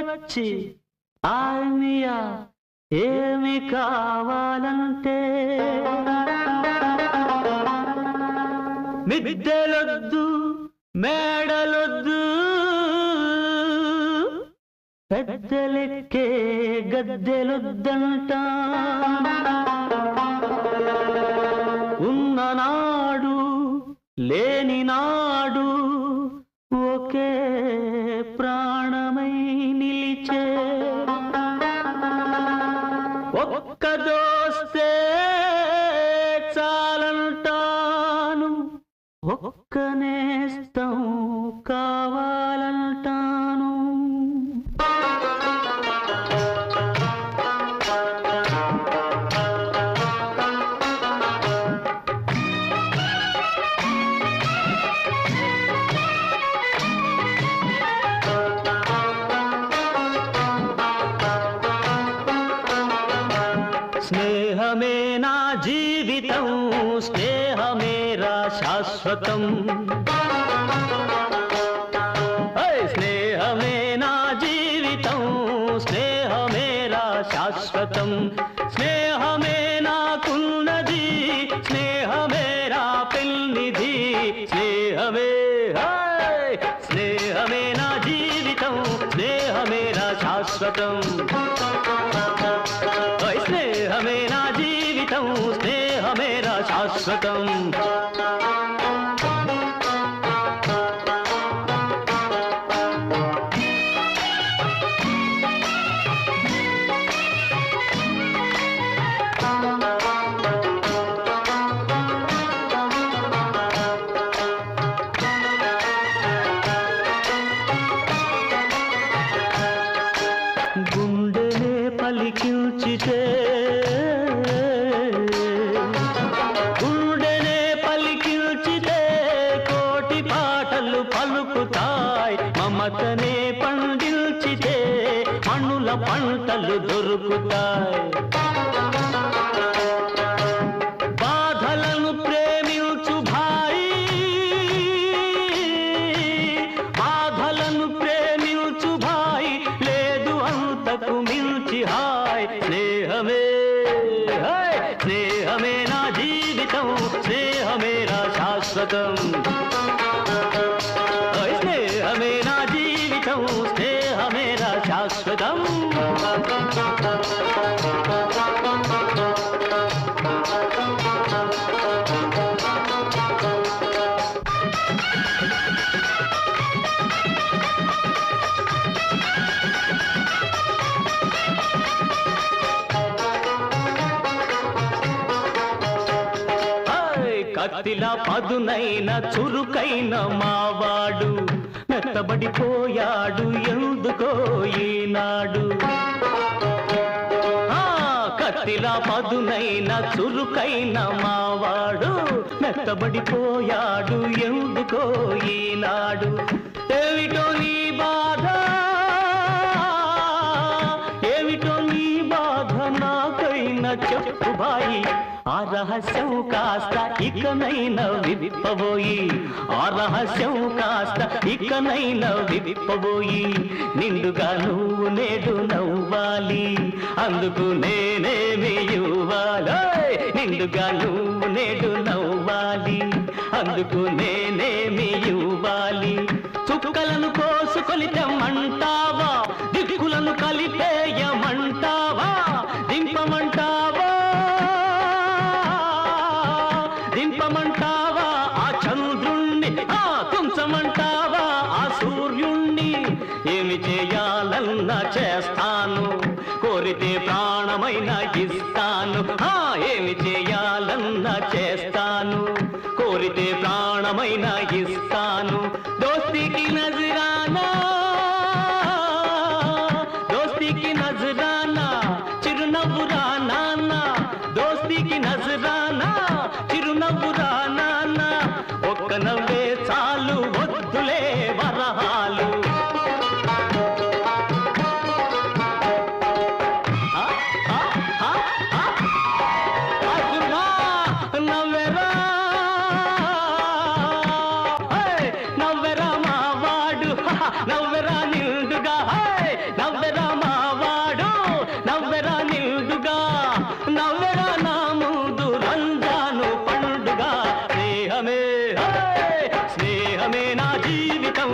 వచ్చి ఆర్మియా ఏమి కావాలంటే మిద్దెలొద్దు మేడలొద్దు పెద్దలెక్కే గద్దెలొద్దంట ఉన్ననాడు లేని నాడు ఒకే ప్రాణమై నిలిచే ఒక్క దోస్తే చాలంటాను ఒక్క నేస్తం కావాలంటాను స్నేహమే నా జీవితం స్నేహమేరా శాశ్వతం స్నేహమే నా జీవితం స్నేహమేరా శాశ్వతం స్నేహమే నాకున్నది స్నేహమేరా పెన్నిధి స్నేహమే స్నేహమే నా జీవితం స్నేహమేరా శాశ్వతం స్నేహమే నా జీవితం స్నేహమేరా శాశ్వతం గుండెనే పలికించితే గుండెనే పలికించితే కోటి పాటలు పలుకుతాయి మమతనే పండించితే మణుల పంటలు దొరుకుతాయి బాధలను ప్రేమించు భాయి బాధలను ప్రేమించు భాయి లేదు అంతకు మించి హాయ్ స్నేహమే స్నేహమే నా జీవితం స్నేహమేరా శాశ్వతం స్నేహమే నా జీవితం స్నేహమేరా శాశ్వతం కత్తిలా పదునైన చురుకైన మావాడు మెత్తబడిపోయాడు ఎందుకో ఈనాడు కత్తిలా పదునైన చురుకైన మావాడు మెత్తబడిపోయాడు ఎందుకో ఈనాడు ఏమిటో నీ బాధ ఏమిటో నీ బాధ నాకైనా చెప్పు బాయి ఆ రహస్యం కాస్త ఇకనైనా విప్పబోయి ఆ రహస్యం కాస్త ఇకనైనా విప్పబోయి నిండుగా నువ్వు నేడు నవ్వాలి అందుకు నేనేమి ఇవ్వాలి నిండుగా నువ్వు నేడు నవ్వాలి అందుకు నేనేమి ఇవ్వాలి చుక్కలను కోసుకొని తెమ్మంటావా దిక్కులను కలిపేయమంటావా దింపమంటావా దింపమంటావా ఆ చంద్రుణ్ణి తుంచమంటావా ఆ సూర్యుణ్ణి ఏమి చేయాలన్నా చేస్తాను కోరితే ప్రాణమైన ఇస్తాను ఏమి చేయాలన్నా చేస్తాను కోరితే ప్రాణమైన ఇస్తాను దోస్తీకి నజరానా దోస్తీకి నజరానా చిరునవ్వురా నాన్న దోస్తీకి నజరానా చిరునవ్వురా నాన్న ఒక్క నవ్వే చాలు వద్దులే వరహాలు నవ్వెరా నవ్వెరా మావాడు నవ్వెరా నిండుగా నవ్వె జీవితం